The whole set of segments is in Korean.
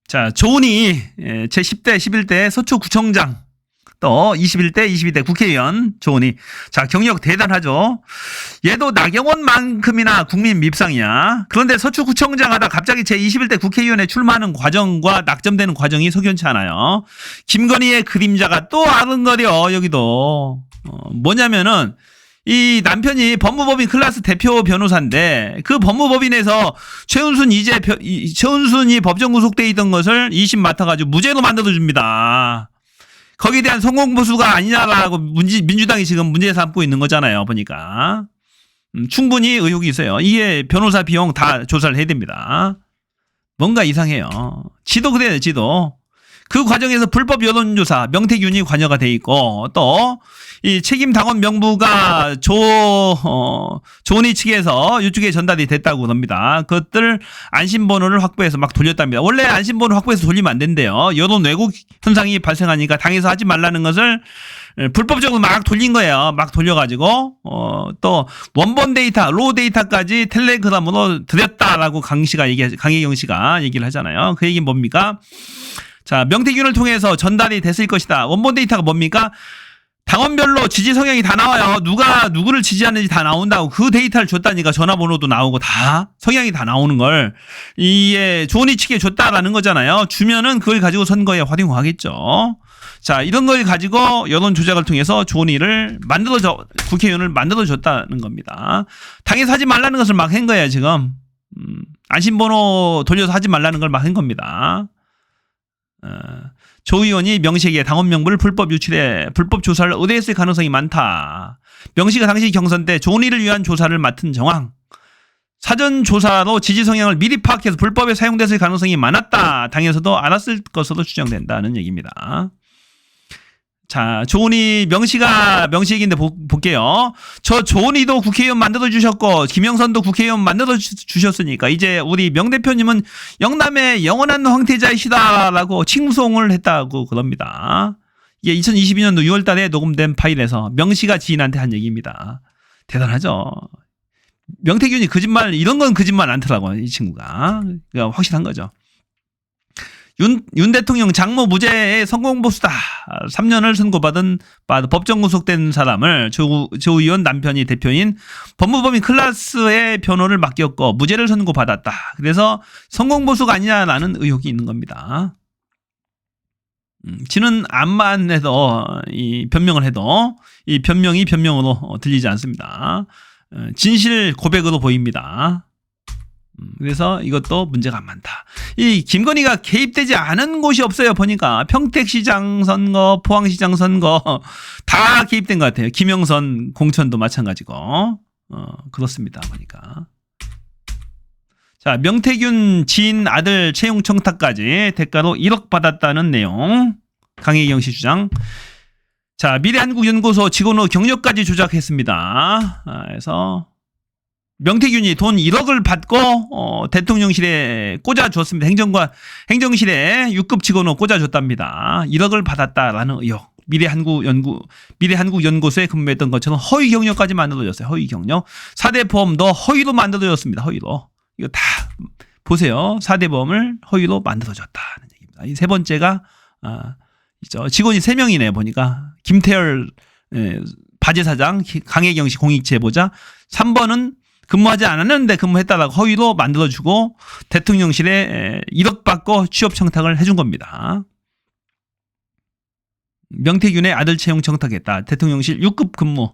자, 조은희 제10대, 11대 서초구청장, 또 21대, 22대 국회의원 조은희. 자, 경력 대단하죠. 얘도 나경원만큼이나 국민 밉상이야. 그런데 서초구청장 하다 갑자기 제21대 국회의원에 출마하는 과정과 낙점되는 과정이 석연치 않아요. 김건희의 그림자가 또 아른거려. 여기도 뭐냐면은 이 남편이 법무법인 클래스 대표 변호사인데 그 법무법인에서 최은순이 법정 구속돼 있던 것을 2심 맡아가지고 무죄로 만들어줍니다. 거기에 대한 성공보수가 아니냐라고 민주당이 지금 문제 삼고 있는 거잖아요. 보니까 충분히 의혹이 있어요. 이게 변호사 비용 다 조사를 해야 됩니다. 뭔가 이상해요. 지도 그래요. 지도. 그 과정에서 불법 여론조사 명태균이 관여가 돼 있고 또 이 책임 당원 명부가 조은희 측에서 이쪽에 전달이 됐다고 그럽니다. 그것들 안심번호를 확보해서 막 돌렸답니다. 원래 안심번호 확보해서 돌리면 안 된대요. 여론 왜곡 현상이 발생하니까 당에서 하지 말라는 것을 불법적으로 막 돌린 거예요. 막 돌려가지고 또 원본 데이터, 로우 데이터까지 텔레그램으로 드렸다라고 강혜경 씨가 얘기를 하잖아요. 그 얘기는 뭡니까? 자, 명태균을 통해서 전달이 됐을 것이다. 원본 데이터가 뭡니까? 당원별로 지지 성향이 다 나와요. 누가 누구를 지지하는지 다 나온다고. 그 데이터를 줬다니까. 전화번호도 나오고 다 성향이 다 나오는 걸 이게 조은희 측에 줬다라는 거잖아요. 주면은 그걸 가지고 선거에 활용하겠죠. 자, 이런 걸 가지고 여론 조작을 통해서 조은희를 국회의원을 만들어줬다는 겁니다. 당에서 하지 말라는 것을 막 한 거예요 지금. 안심번호 돌려서 하지 말라는 걸 막 한 겁니다. 조 의원이 명식의 당원 명부를 불법 유출해 불법 조사를 의뢰했을 가능성이 많다. 명식가 당시 경선 때 조은희를 위한 조사를 맡은 정황. 사전 조사로 지지 성향을 미리 파악해서 불법에 사용됐을 가능성이 많았다. 당에서도 알았을 것으로 추정된다는 얘기입니다. 자, 조은희 명식인데 볼게요. 저 조은희도 국회의원 만들어 주셨고 김영선도 국회의원 만들어 주셨으니까 이제 우리 명 대표님은 영남의 영원한 황태자이시다라고 칭송을 했다고 그럽니다. 이게 2022년도 6월달에 녹음된 파일에서 명식가 지인한테 한 얘기입니다. 대단하죠. 명태균이 거짓말 이런 건 거짓말 않더라고요. 이 친구가. 그러니까 확실한 거죠. 윤 대통령 장모 무죄의 성공보수다. 3년을 선고받은 법정 구속된 사람을 조 의원 남편이 대표인 법무법인 클래스의 변호를 맡겼고 무죄를 선고받았다. 그래서 성공보수가 아니냐라는 의혹이 있는 겁니다. 지는 암만 해도 이 변명을 해도 이 변명이 변명으로 들리지 않습니다. 진실 고백으로 보입니다. 그래서 이것도 문제가 많다. 이 김건희가 개입되지 않은 곳이 없어요. 보니까 평택시장 선거, 포항시장 선거 다 개입된 것 같아요. 김영선 공천도 마찬가지고 그렇습니다. 보니까. 자, 명태균 지인 아들 채용 청탁까지 대가로 1억 받았다는 내용. 강혜경 씨 주장. 자, 미래한국연구소 직원으로 경력까지 조작했습니다. 그래서 명태균이 돈 1억을 받고 대통령실에 꽂아줬습니다. 행정실에 6급 직원으로 꽂아줬답니다. 1억을 받았다라는 의혹. 미래한국연구소에 근무했던 것처럼 허위 경력까지 만들어졌어요. 허위 경력. 4대 보험도 허위로 만들어졌습니다. 허위로. 이거 다 보세요. 4대 보험을 허위로 만들어졌다는 얘기입니다. 이 세 번째가 있죠. 직원이 3명이네요. 보니까 김태열 바제사장, 강혜경 씨 공익제보자. 3번은 근무하지 않았는데 근무했다라고 허위로 만들어주고 대통령실에 1억 받고 취업 청탁을 해준 겁니다. 명태균의 아들 채용 청탁했다. 대통령실 6급 근무.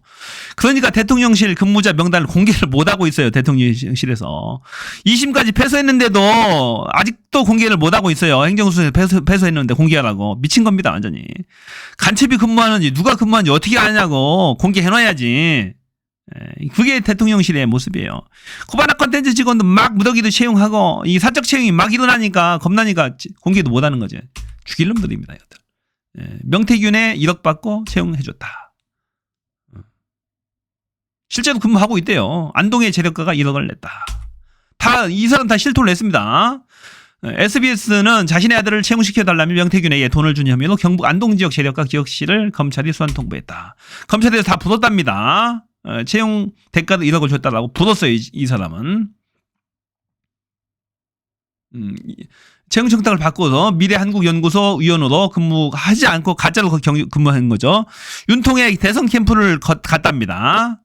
그러니까 대통령실 근무자 명단을 공개를 못하고 있어요. 대통령실에서. 2심까지 패소했는데도 아직도 공개를 못하고 있어요. 행정수에서 패소했는데 공개하라고. 미친 겁니다. 완전히. 간첩이 근무하는지 누가 근무하는지 어떻게 아냐고 공개해놔야지. 그게 대통령실의 모습이에요. 코바나 컨텐츠 직원도 막 무더기도 채용하고 이 사적 채용이 막 일어나니까 겁나니까 공개도 못하는 거죠. 죽일 놈들입니다. 명태균에 1억 받고 채용해줬다. 실제로 근무하고 있대요. 안동의 재력가가 1억을 냈다. 이 사람 다 실토를 냈습니다. SBS는 자신의 아들을 채용시켜달라며 명태균에게 돈을 준 혐의로 경북 안동 지역 재력가 기억실을 검찰이 수환 통보했다. 검찰에서 다 불었답니다. 채용 대가로 1억을 줬다라고 불었어요. 이 사람은. 채용 청탁을 바꿔서 미래한국연구소 위원으로 근무하지 않고 가짜로 근무한 거죠. 윤통의 대선 캠프를 갔답니다.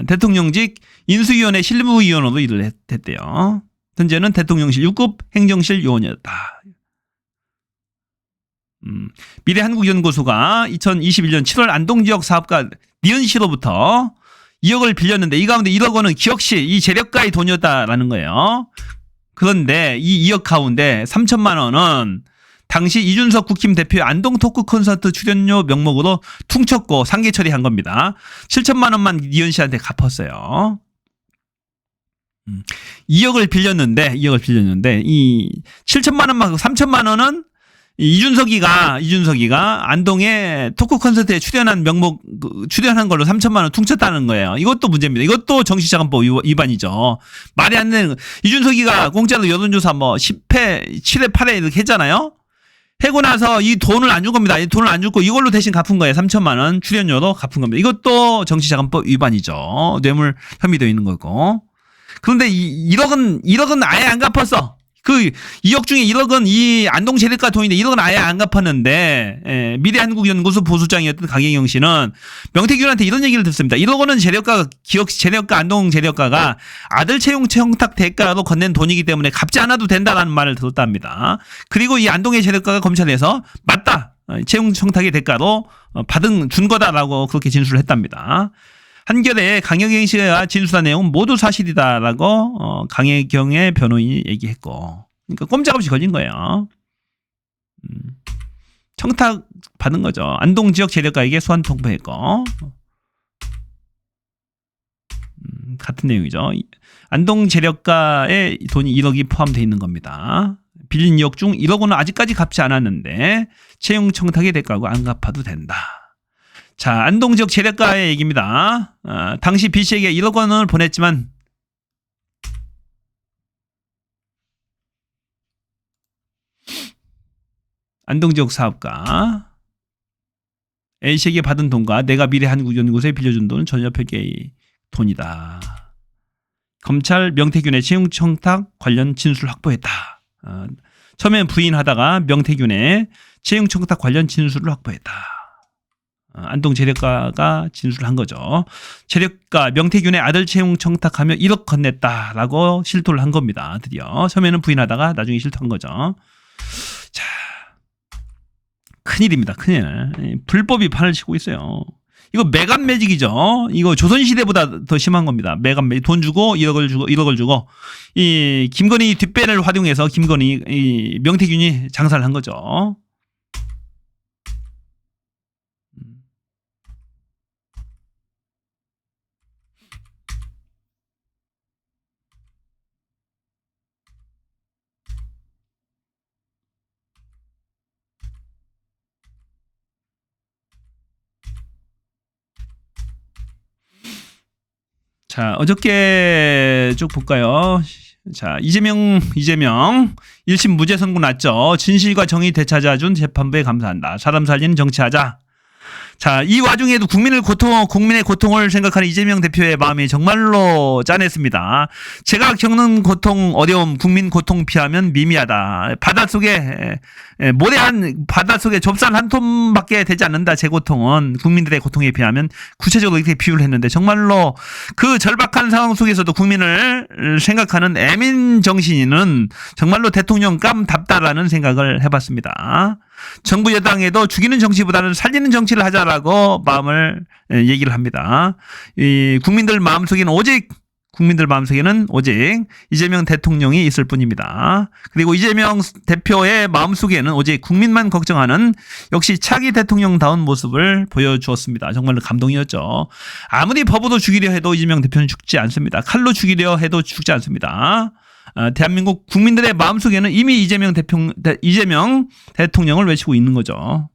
대통령직 인수위원회 실무위원으로 일을 했대요. 현재는 대통령실 6급 행정실 요원이었다. 미래한국연구소가 2021년 7월 안동지역 사업가 니은 씨로부터 2억을 빌렸는데 이 가운데 1억 원은 기억시 이 재력가의 돈이었다라는 거예요. 그런데 이 2억 가운데 3천만 원은 당시 이준석 국힘 대표의 안동 토크 콘서트 출연료 명목으로 퉁쳤고 상계 처리한 겁니다. 7천만 원만 니은 씨한테 갚았어요. 2억을 빌렸는데 이 7천만 원만 3천만 원은 이준석이가 안동에 토크 콘서트에 출연한 걸로 3천만 원 퉁쳤다는 거예요. 이것도 문제입니다. 이것도 정치자금법 위반이죠. 말이 안 되는 거. 이준석이가 공짜로 여론조사 10회, 7회, 8회 이렇게 했잖아요. 해고 나서 이 돈을 안 준 겁니다. 이 돈을 안 주고 이걸로 대신 갚은 거예요. 3천만 원 출연료로 갚은 겁니다. 이것도 정치자금법 위반이죠. 뇌물 혐의도 있는 거고. 그런데 1억은 아예 안 갚았어. 그 2억 중에 1억은 이 안동 재력가 돈인데 1억은 아예 안 갚았는데 미래한국연구소 보수장이었던 강혜경 씨는 명태균한테 이런 얘기를 듣습니다. 1억 원은 재력가 안동 재력가가 아들 채용 청탁 대가로 건넨 돈이기 때문에 갚지 않아도 된다라는 말을 들었답니다. 그리고 이 안동의 재력가가 검찰에서 맞다. 채용 청탁의 대가로 준 거다라고 그렇게 진술을 했답니다. 한겨레 강혜경 씨가 진술한 내용은 모두 사실이다라고 강혜경의 변호인이 얘기했고, 그러니까 꼼짝없이 걸린 거예요. 청탁 받은 거죠. 안동 지역 재력가에게 소환 통보했고, 같은 내용이죠. 안동 재력가의 돈이 1억이 포함되어 있는 겁니다. 빌린 2억 중 1억 원은 아직까지 갚지 않았는데 채용 청탁의 대가고 안 갚아도 된다. 자, 안동 지역 재력가의 얘기입니다. 당시 B 씨에게 1억 원을 보냈지만 안동 지역 사업가 A 씨에게 받은 돈과 내가 미래한국연구소에 빌려준 돈은 전혀 별개의 돈이다. 검찰 명태균의 채용 청탁 관련 진술 확보했다. 처음엔 부인하다가 명태균의 채용 청탁 관련 진술을 확보했다. 안동 재력가가 진술한 거죠. 재력가 명태균의 아들 채용 청탁하며 1억 건넸다라고 실토를 한 겁니다. 드디어 처음에는 부인하다가 나중에 실토한 거죠. 자, 큰일입니다. 큰일. 불법이 판을 치고 있어요. 이거 매간 매직이죠. 이거 조선시대보다 더 심한 겁니다. 매간 매직. 돈 주고 1억을 주고 이 김건희 뒷배를 활용해서 이 명태균이 장사를 한 거죠. 자, 어저께 쭉 볼까요? 자, 이재명 1심 무죄 선고 났죠. 진실과 정의 되찾아준 재판부에 감사한다. 사람 살리는 정치하자. 자, 이 와중에도 국민의 고통을 생각하는 이재명 대표의 마음이 정말로 짠했습니다. 제가 겪는 고통, 어려움, 국민 고통 피하면 미미하다. 바닷속에 좁쌀 한 톤밖에 되지 않는다. 제 고통은 국민들의 고통에 비하면 구체적으로 이렇게 비유를 했는데 정말로 그 절박한 상황 속에서도 국민을 생각하는 애민 정신은 정말로 대통령감답다라는 생각을 해봤습니다. 정부 여당에도 죽이는 정치보다는 살리는 정치를 하자라고 마음을 얘기를 합니다. 이 국민들 마음속에는 오직 이재명 대통령이 있을 뿐입니다. 그리고 이재명 대표의 마음속에는 오직 국민만 걱정하는 역시 차기 대통령다운 모습을 보여주었습니다. 정말로 감동이었죠. 아무리 법으로 죽이려 해도 이재명 대표는 죽지 않습니다. 칼로 죽이려 해도 죽지 않습니다. 대한민국 국민들의 마음속에는 이미 이재명 대통령을 외치고 있는 거죠.